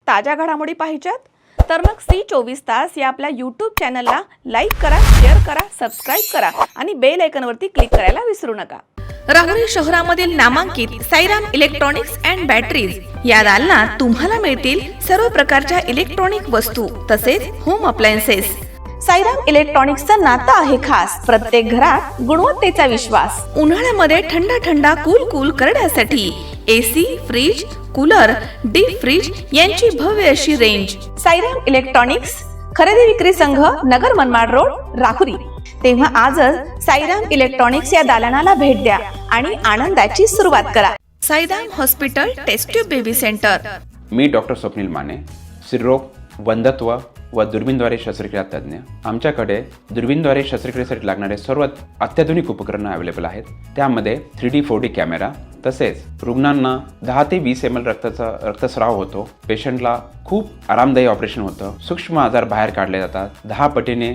ताज्या घडामोडी पाहिजेत तर मग C24 तास या आपल्या YouTube चॅनलला लाईक करा, शेअर करा, सबस्क्राइब करा आणि बेल आयकॉनवरती क्लिक करायला विसरू नका। राहुरी शहरामधील नामांकित साईराम इलेक्ट्रॉनिक्स अँड बॅटरीज या दालनात तुम्हाला मिळतील सर्व प्रकारच्या इलेक्ट्रॉनिक वस्तू तसेच होम अप्लायन्सेस। साईराम इलेक्ट्रॉनिक्सचं नातं आहे खास, प्रत्येक घरात गुणवत्तेचा विश्वास। उन्हाळ्यामध्ये थंड कूल करण्यासाठी AC, fridge, cooler, deep freeze यांची भव्य अशी रेंज। साईराम इलेक्ट्रॉनिक्स खरेदी विक्री संघ, नगर मनमाड रोड, राहुरी। तेव्हा आजच साईराम इलेक्ट्रॉनिक्स या दालनाला भेट द्या आणि आनंदाची सुरुवात करा। Sairam hospital test tube baby centre. मी डॉक्टर स्वप्नील माने, स्त्रीरोग, वंध्यत्व व दुर्बीणद्वारे शस्त्रक्रिया तज्ञ। आमच्याकडे दुर्बीणद्वारे शस्त्रक्रियेसाठी लागणारे सर्व अत्याधुनिक उपकरणं अवेलेबल आहेत। त्यामध्ये 3D 4D कॅमेरा, तसेच रुग्णांना 10 ते 20 ml रक्तस्राव होतो। पेशंटला खूप आरामदायी ऑपरेशन होतं। सूक्ष्म आजार बाहेर काढले जातात। 10 पटीने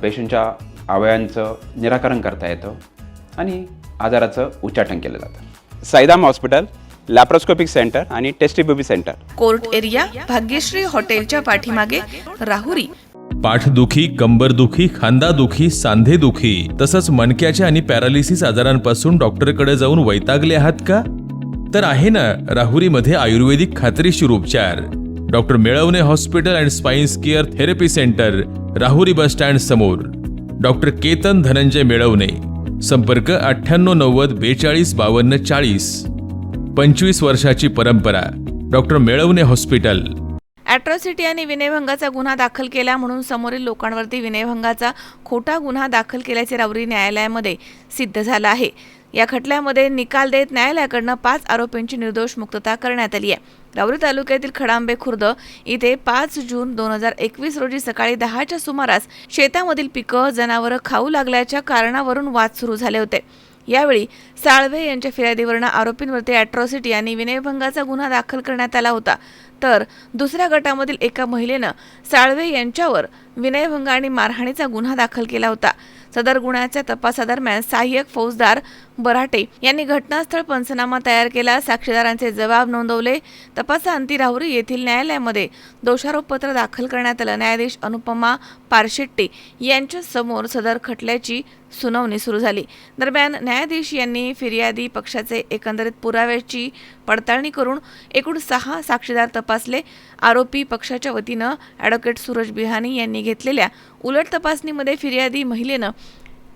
पेशंटच्या अवयवांचं निराकरण करता येतं आणि आजाराचं उच्चाटन केलं जातं। साईराम हॉस्पिटल, लॅप्रोस्कोपिक सेंटर आणि test baby centre, court area, Bhagyashree हॉटेलच्या पाठीमागे, राहुरी। पाठदुखी, कंबरदुखी, खांदादुखी, सांधेदुखी तसंच मणक्याच्या आणि पॅरालिसिस आजारांपासून डॉक्टरकडे जाऊन वैतागले आहात का? तर आहे ना राहुरीमध्ये आयुर्वेदिक खात्रीशीर उपचार। Doctor Melavane hospital and spine care therapy centre, Rahuri bus stand समोर। डॉक्टर केतन धनंजय मेळवणे, संपर्क 9890 42 52 40। 25 वर्षाची परंपरा, डॉक्टर मेळवणे हॉस्पिटल। ॲट्रॉसिटी आणि विनयभंगाचा गुन्हा दाखल केला म्हणून समोरील लोकांवरती विनयभंगाचा खोटा गुन्हा दाखल केल्याचे राहुरी न्यायालयामध्ये सिद्ध झालं आहे। या खटल्यामध्ये निकाल देत न्यायालयाकडून 5 आरोपींची निर्दोष मुक्तता करण्यात आली आहे। राहुरी तालुक्यातील खडांबे खुर्द इथे 5 जून 2021 रोजी सकाळी 10च्या सुमारास शेतामधील पिकं जनावरं खाऊ लागल्याच्या कारणावरून वाद सुरू झाले होते। यावेळी साळवे यांच्या फिर्यादीवरून आरोपींवरती ॲट्रॉसिटी आणि विनयभंगाचा गुन्हा दाखल करण्यात आला होता। तर दुसऱ्या गटामधील एका महिलेनं साळवे यांच्यावर विनयभंग आणि मारहाणीचा गुन्हा दाखल केला होता। सदर गुन्ह्याच्या तपासादरम्यान सहाय्यक फौजदार बराटे यांनी घटनास्थळ पंचनामा तयार केला, साक्षीदारांचे जबाब नोंदवले। तपासाअंती राहुरी येथील न्यायालयामध्ये दोषारोपपत्र दाखल करण्यात आलं। न्यायाधीश अनुपमा पारशेट्टी यांच्या समोर सदर खटल्याची सुनावणी सुरू झाली। दरम्यान न्यायाधीश यांनी फिर्यादी पक्षाचे एकंदरीत पुराव्याची पडताळणी करून एकूण 6 साक्षीदार तपासले। आरोपी पक्षाच्या वतीनं ॲडव्होकेट सूरज बिहानी यांनी घेतलेल्या उलट तपासणीमध्ये फिर्यादी महिलेनं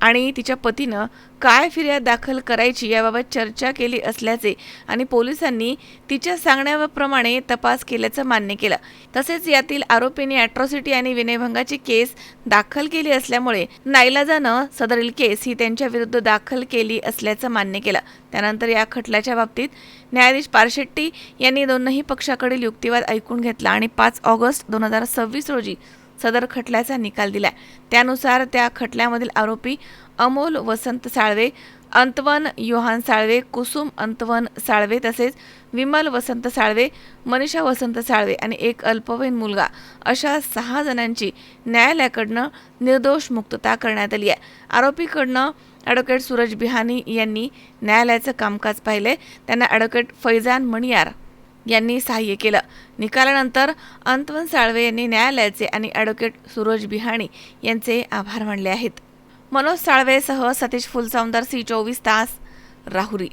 आणि तिच्या पतीनं काय फिर्याद दाखल करायची याबाबत चर्चा केली असल्याचे आणि पोलिसांनी तिच्या सांगण्याप्रमाणे तपास केल्याचं मान्य केलं। तसेच यातील आरोपींनी ॲट्रॉसिटी आणि विनयभंगाची केस दाखल केली असल्यामुळे नाईलाजानं सदरील केस ही त्यांच्या विरुद्ध दाखल केली असल्याचं मान्य केलं। त्यानंतर या खटल्याच्या बाबतीत न्यायाधीश पारशेट्टी यांनी दोन्ही पक्षाकडील युक्तिवाद ऐकून घेतला आणि 5 ऑगस्ट 2026 रोजी सदर खटल्याचा निकाल दिला। त्यानुसार त्या खटल्यामधील आरोपी अमोल वसंत साळवे, अंतवन योहान साळवे, कुसुम अंतवन साळवे तसेच विमल वसंत साळवे, मनीषा वसंत साळवे आणि एक अल्पवयीन मुलगा अशा 6 जणांची न्यायालयाकडनं निर्दोष मुक्तता करण्यात आली आहे। आरोपीकडनं ॲडव्होकेट सूरज बिहानी यांनी न्यायालयाचं कामकाज पाहिले। त्यांना ॲडव्होकेट फैजान मणियार यांनी सहाय्य केलं। निकालानंतर अंतवन साळवे यांनी न्यायालयाचे आणि ॲडव्होकेट सूरज बिहाणी यांचे आभार मानले आहेत। मनोज साळवेसह सतीश फुलसौंदर, C24 तास, राहुरी।